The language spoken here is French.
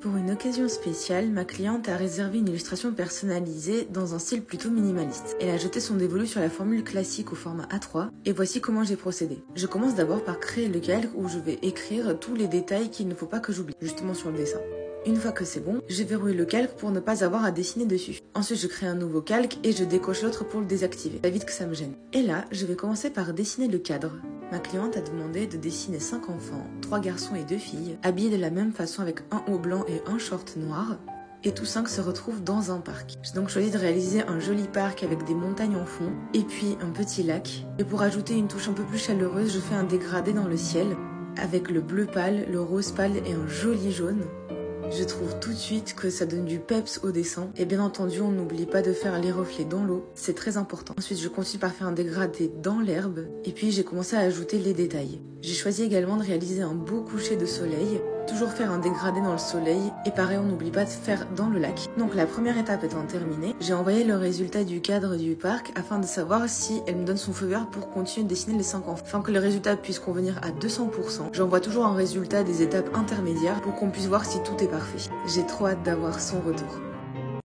Pour une occasion spéciale, ma cliente a réservé une illustration personnalisée dans un style plutôt minimaliste. Elle a jeté son dévolu sur la formule classique au format A3 et voici comment j'ai procédé. Je commence d'abord par créer le calque où je vais écrire tous les détails qu'il ne faut pas que j'oublie, justement sur le dessin. Une fois que c'est bon, je verrouille le calque pour ne pas avoir à dessiner dessus. Ensuite, je crée un nouveau calque et je décoche l'autre pour le désactiver. Ça évite que ça me gêne. Et là, je vais commencer par dessiner le cadre. Ma cliente a demandé de dessiner 5 enfants, 3 garçons et 2 filles, habillés de la même façon avec un haut blanc et un short noir. Et tous 5 se retrouvent dans un parc. J'ai donc choisi de réaliser un joli parc avec des montagnes en fond, et puis un petit lac. Et pour ajouter une touche un peu plus chaleureuse, je fais un dégradé dans le ciel, avec le bleu pâle, le rose pâle et un joli jaune. Je trouve tout de suite que ça donne du peps au dessin. Et bien entendu, on n'oublie pas de faire les reflets dans l'eau, c'est très important. Ensuite, je continue par faire un dégradé dans l'herbe. Et puis, j'ai commencé à ajouter les détails. J'ai choisi également de réaliser un beau coucher de soleil. Toujours faire un dégradé dans le soleil. Et pareil, on n'oublie pas de faire dans le lac. Donc la première étape étant terminée, j'ai envoyé le résultat du cadre du parc afin de savoir si elle me donne son feu vert pour continuer de dessiner les 5 enfants. Afin que le résultat puisse convenir à 200%, j'envoie toujours un résultat des étapes intermédiaires pour qu'on puisse voir si tout est parfait. J'ai trop hâte d'avoir son retour.